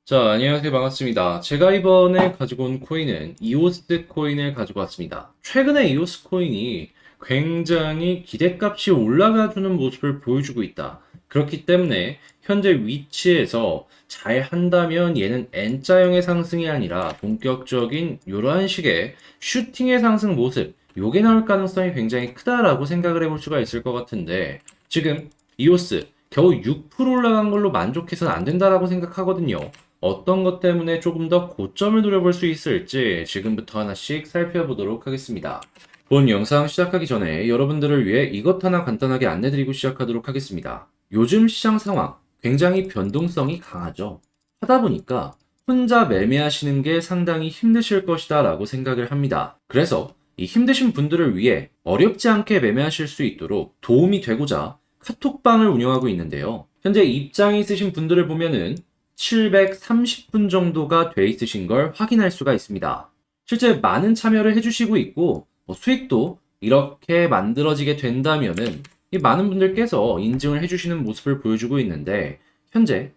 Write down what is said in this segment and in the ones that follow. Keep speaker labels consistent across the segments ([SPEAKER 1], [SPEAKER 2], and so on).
[SPEAKER 1] 자, 안녕하세요. 반갑습니다. 제가 이번에 가지고 온 코인은 이오스 코인을 가지고 왔습니다. 최근에 이오스 코인이 굉장히 기대값이 올라가주는 모습을 보여주고 있다. 그렇기 때문에 현재 위치에서 잘 한다면 얘는 N자형의 상승이 아니라 본격적인 이러한 식의 슈팅의 상승 모습, 요게 나올 가능성이 굉장히 크다라고 생각을 해볼 수가 있을 것 같은데, 지금 이오스 겨우 6% 올라간 걸로 만족해서는 안 된다라고 생각하거든요. 어떤 것 때문에 조금 더 고점을 노려볼 수 있을지 지금부터 하나씩 살펴보도록 하겠습니다. 본 영상 시작하기 전에 여러분들을 위해 이것 하나 간단하게 안내드리고 시작하도록 하겠습니다. 요즘 시장 상황 굉장히 변동성이 강하죠. 하다 보니까 혼자 매매하시는 게 상당히 힘드실 것이다 라고 생각을 합니다. 그래서 이 힘드신 분들을 위해 어렵지 않게 매매하실 수 있도록 도움이 되고자 카톡방을 운영하고 있는데요. 현재 입장이 있으신 분들을 보면은 730분 정도가 돼 있으신 걸 확인할 수가 있습니다. 실제 많은 참여를 해주시고 있고 수익도 이렇게 만들어지게 된다면은 이 많은 분들께서 인증을 해주시는 모습을 보여주고 있는데 현재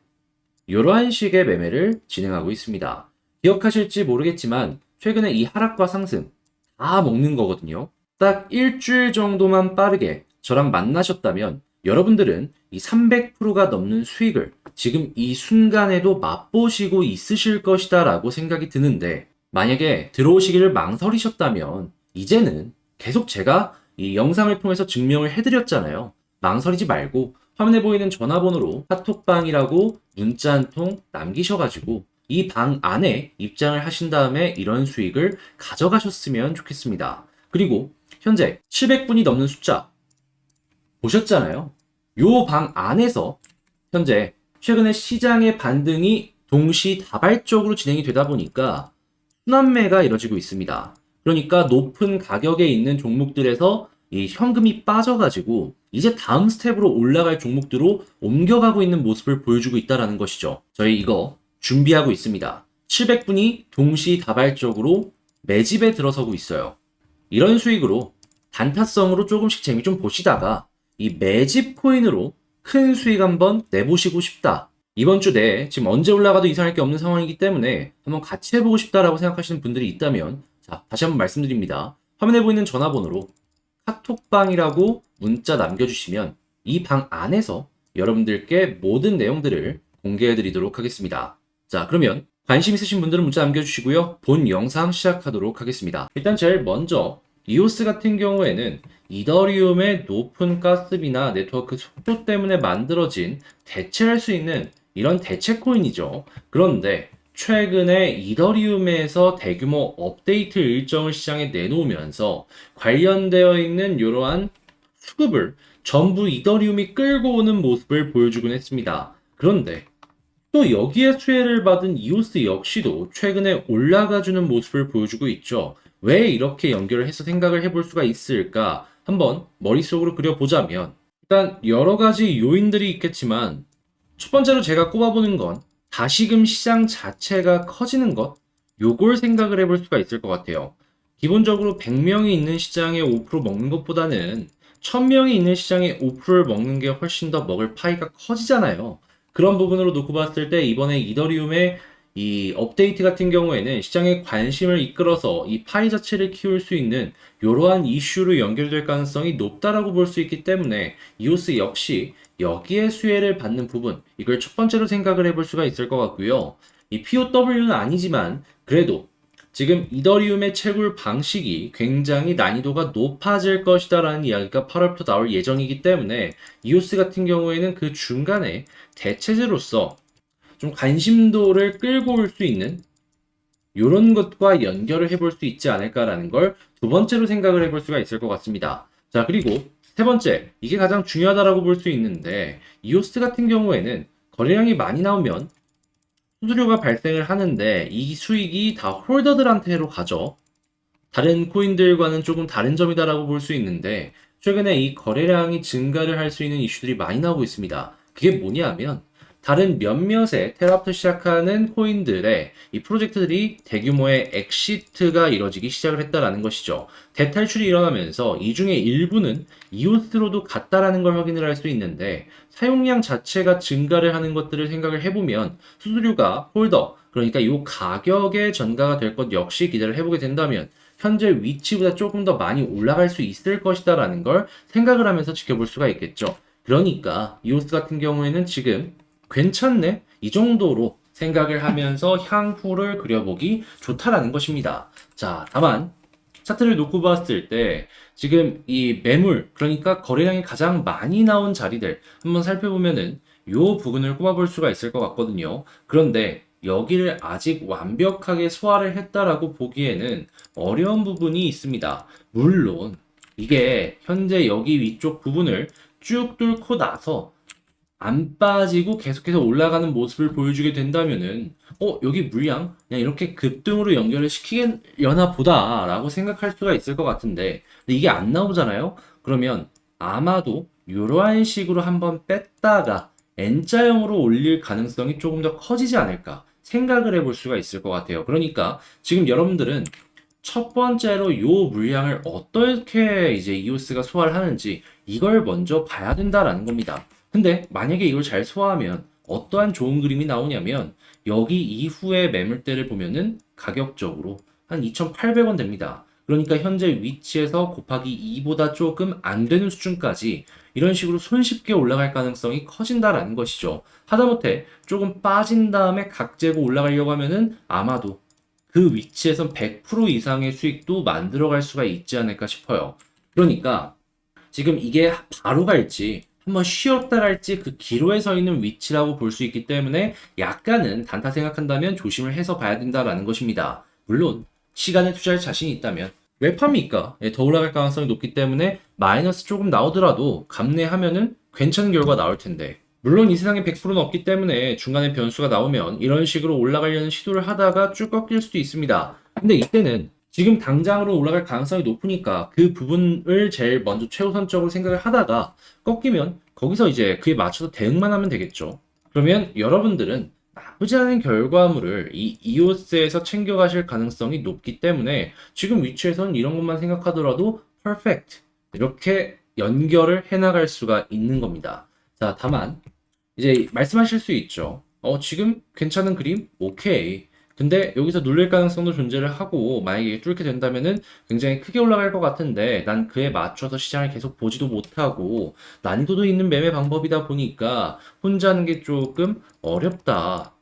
[SPEAKER 1] 이러한 식의 매매를 진행하고 있습니다. 기억하실지 모르겠지만 최근에 이 하락과 상승 다 먹는 거거든요. 딱 일주일 정도만 빠르게 저랑 만나셨다면 여러분들은 이 300%가 넘는 수익을 지금 이 순간에도 맛보시고 있으실 것이다 라고 생각이 드는데, 만약에 들어오시기를 망설이셨다면 이제는 계속 제가 이 영상을 통해서 증명을 해드렸잖아요. 망설이지 말고 화면에 보이는 전화번호로 카톡방이라고 문자 한 통 남기셔가지고 이 방 안에 입장을 하신 다음에 이런 수익을 가져가셨으면 좋겠습니다. 그리고 현재 700분이 넘는 숫자 보셨잖아요. 요 방 안에서 현재 최근에 시장의 반등이 동시다발적으로 진행이 되다 보니까 순환매가 이뤄지고 있습니다. 그러니까 높은 가격에 있는 종목들에서 이 현금이 빠져가지고 이제 다음 스텝으로 올라갈 종목들로 옮겨가고 있는 모습을 보여주고 있다는 것이죠. 저희 이거 준비하고 있습니다. 700분이 동시다발적으로 매집에 들어서고 있어요. 이런 수익으로 단타성으로 조금씩 재미 좀 보시다가 이 매집 코인으로 큰 수익 한번 내보시고 싶다. 이번 주 내에 지금 언제 올라가도 이상할 게 없는 상황이기 때문에 한번 같이 해보고 싶다라고 생각하시는 분들이 있다면, 자, 다시 한번 말씀드립니다. 화면에 보이는 전화번호로 카톡방이라고 문자 남겨주시면 이 방 안에서 여러분들께 모든 내용들을 공개해드리도록 하겠습니다. 자, 그러면 관심 있으신 분들은 문자 남겨주시고요. 본 영상 시작하도록 하겠습니다. 일단 제일 먼저 이오스 같은 경우에는 이더리움의 높은 가스비나 네트워크 속도 때문에 만들어진 대체할 수 있는 이런 대체 코인이죠. 그런데 최근에 이더리움에서 대규모 업데이트 일정을 시장에 내놓으면서 관련되어 있는 이러한 수급을 전부 이더리움이 끌고 오는 모습을 보여주곤 했습니다. 그런데 또 여기에 수혜를 받은 이오스 역시도 최근에 올라가주는 모습을 보여주고 있죠. 왜 이렇게 연결을 해서 생각을 해볼 수가 있을까? 한번 머릿속으로 그려보자면, 일단 여러 가지 요인들이 있겠지만 첫 번째로 제가 꼽아보는 건 다시금 시장 자체가 커지는 것, 요걸 생각을 해볼 수가 있을 것 같아요. 기본적으로 100명이 있는 시장에 5% 먹는 것보다는 1000명이 있는 시장에 5%를 먹는 게 훨씬 더 먹을 파이가 커지잖아요. 그런 부분으로 놓고 봤을 때 이번에 이더리움의 이 업데이트 같은 경우에는 시장의 관심을 이끌어서 이 파이 자체를 키울 수 있는 이러한 이슈로 연결될 가능성이 높다라고 볼 수 있기 때문에 이오스 역시 여기에 수혜를 받는 부분, 이걸 첫 번째로 생각을 해볼 수가 있을 것 같고요. 이 POW는 아니지만 그래도 지금 이더리움의 채굴 방식이 굉장히 난이도가 높아질 것이다라는 이야기가 8월부터 나올 예정이기 때문에 이오스 같은 경우에는 그 중간에 대체제로서 좀 관심도를 끌고 올 수 있는 이런 것과 연결을 해볼 수 있지 않을까라는 걸 두 번째로 생각을 해볼 수가 있을 것 같습니다. 자, 그리고 세 번째, 이게 가장 중요하다라고 볼 수 있는데 이오스 같은 경우에는 거래량이 많이 나오면 수수료가 발생을 하는데 이 수익이 다 홀더들한테로 가죠. 다른 코인들과는 조금 다른 점이다라고 볼 수 있는데 최근에 이 거래량이 증가를 할 수 있는 이슈들이 많이 나오고 있습니다. 그게 뭐냐면 다른 몇몇의 테라부터 시작하는 코인들의 이 프로젝트들이 대규모의 엑시트가 이뤄지기 시작을 했다라는 것이죠. 대탈출이 일어나면서 이 중에 일부는 이오스로도 갔다라는 걸 확인을 할 수 있는데 사용량 자체가 증가를 하는 것들을 생각을 해보면 수수료가 홀더, 그러니까 이 가격의 전가가 될 것 역시 기대를 해보게 된다면 현재 위치보다 조금 더 많이 올라갈 수 있을 것이다라는 걸 생각을 하면서 지켜볼 수가 있겠죠. 그러니까 이오스 같은 경우에는 지금 괜찮네? 이 정도로 생각을 하면서 향후를 그려보기 좋다라는 것입니다. 자, 다만 차트를 놓고 봤을 때 지금 이 매물, 그러니까 거래량이 가장 많이 나온 자리들 한번 살펴보면은 요 부분을 꼽아볼 수가 있을 것 같거든요. 그런데 여기를 아직 완벽하게 소화를 했다라고 보기에는 어려운 부분이 있습니다. 물론 이게 현재 여기 위쪽 부분을 쭉 뚫고 나서 안 빠지고 계속해서 올라가는 모습을 보여주게 된다면은 여기 물량 그냥 이렇게 급등으로 연결을 시키려나 보다라고 생각할 수가 있을 것 같은데 근데 이게 안 나오잖아요. 그러면 아마도 이러한 식으로 한번 뺐다가 N자형으로 올릴 가능성이 조금 더 커지지 않을까 생각을 해볼 수가 있을 것 같아요. 그러니까 지금 여러분들은 첫 번째로 요 물량을 어떻게 이제 이오스가 소화를 하는지 이걸 먼저 봐야 된다라는 겁니다. 근데 만약에 이걸 잘 소화하면 어떠한 좋은 그림이 나오냐면 여기 이후에 매물대를 보면은 가격적으로 한 2,800원 됩니다. 그러니까 현재 위치에서 곱하기 2보다 조금 안 되는 수준까지 이런 식으로 손쉽게 올라갈 가능성이 커진다라는 것이죠. 하다못해 조금 빠진 다음에 각재고 올라가려고 하면은 아마도 그 위치에선 100% 이상의 수익도 만들어갈 수가 있지 않을까 싶어요. 그러니까 지금 이게 바로 갈지 한번 쉬었다 갈지 그 기로에 서 있는 위치라고 볼 수 있기 때문에 약간은 단타 생각한다면 조심을 해서 봐야 된다라는 것입니다. 물론 시간을 투자할 자신이 있다면 왜 팝니까? 예, 더 올라갈 가능성이 높기 때문에 마이너스 조금 나오더라도 감내하면은 괜찮은 결과 나올 텐데 물론 이 세상에 100%는 없기 때문에 중간에 변수가 나오면 이런 식으로 올라가려는 시도를 하다가 쭉 꺾일 수도 있습니다. 근데 이때는 지금 당장으로 올라갈 가능성이 높으니까 그 부분을 제일 먼저 최우선적으로 생각을 하다가 꺾이면 거기서 이제 그에 맞춰서 대응만 하면 되겠죠. 그러면 여러분들은 나쁘지 않은 결과물을 이 이오스에서 챙겨가실 가능성이 높기 때문에 지금 위치에서는 이런 것만 생각하더라도 퍼펙트 이렇게 연결을 해나갈 수가 있는 겁니다. 자, 다만 이제 말씀하실 수 있죠. 지금 괜찮은 그림? 오케이. 근데 여기서 눌릴 가능성도 존재를 하고 만약에 뚫게 된다면은 굉장히 크게 올라갈 것 같은데 난 그에 맞춰서 시장을 계속 보지도 못하고 난이도도 있는 매매 방법이다 보니까 혼자 하는 게 조금 어렵다.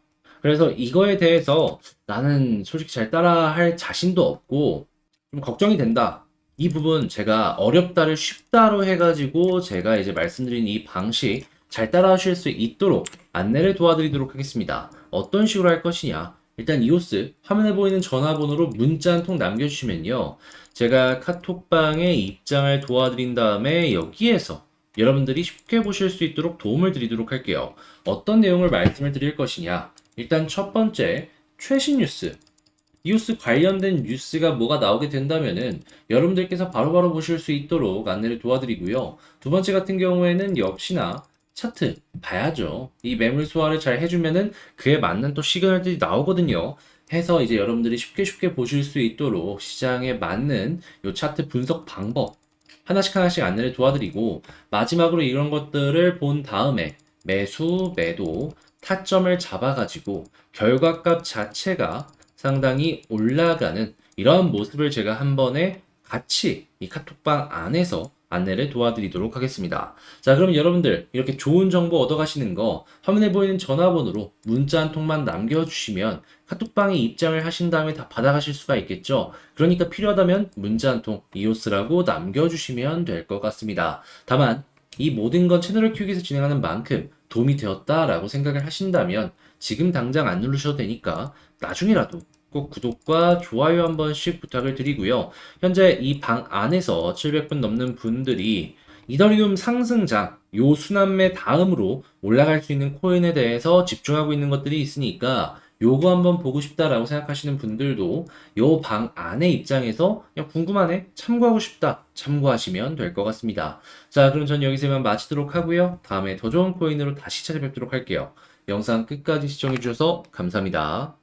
[SPEAKER 1] 그래서 이거에 대해서 나는 솔직히 잘 따라할 자신도 없고 좀 걱정이 된다. 이 부분 제가 어렵다를 쉽다로 해가지고 제가 이제 말씀드린 이 방식 잘 따라하실 수 있도록 안내를 도와드리도록 하겠습니다. 어떤 식으로 할 것이냐? 일단 이오스 화면에 보이는 전화번호로 문자 한 통 남겨주시면요. 제가 카톡방에 입장을 도와드린 다음에 여기에서 여러분들이 쉽게 보실 수 있도록 도움을 드리도록 할게요. 어떤 내용을 말씀을 드릴 것이냐? 일단 첫 번째, 최신 뉴스. 이오스 관련된 뉴스가 뭐가 나오게 된다면은 여러분들께서 바로바로 보실 수 있도록 안내를 도와드리고요. 두 번째 같은 경우에는 역시나 차트 봐야죠. 이 매물 소화를 잘 해주면은 그에 맞는 또 시그널들이 나오거든요. 해서 이제 여러분들이 쉽게 보실 수 있도록 시장에 맞는 요 차트 분석 방법 하나씩 하나씩 안내를 도와드리고 마지막으로 이런 것들을 본 다음에 매수, 매도, 타점을 잡아가지고 결과값 자체가 상당히 올라가는 이러한 모습을 제가 한 번에 같이 이 카톡방 안에서 안내를 도와드리도록 하겠습니다. 자, 그럼 여러분들 이렇게 좋은 정보 얻어가시는 거 화면에 보이는 전화번호로 문자 한 통만 남겨주시면 카톡방에 입장을 하신 다음에 다 받아가실 수가 있겠죠. 그러니까 필요하다면 문자 한 통 이오스라고 남겨주시면 될 것 같습니다. 다만 이 모든 건 채널을 키우기 위해서 진행하는 만큼 도움이 되었다라고 생각을 하신다면 지금 당장 안 누르셔도 되니까 나중에라도 꼭 구독과 좋아요 한 번씩 부탁을 드리고요. 현재 이 방 안에서 700분 넘는 분들이 이더리움 상승장, 요 순환매 다음으로 올라갈 수 있는 코인에 대해서 집중하고 있는 것들이 있으니까 요거 한번 보고 싶다라고 생각하시는 분들도 요 방 안의 입장에서 그냥 궁금하네, 참고하고 싶다, 참고하시면 될 것 같습니다. 자, 그럼 전 여기서 이만 마치도록 하고요. 다음에 더 좋은 코인으로 다시 찾아뵙도록 할게요. 영상 끝까지 시청해주셔서 감사합니다.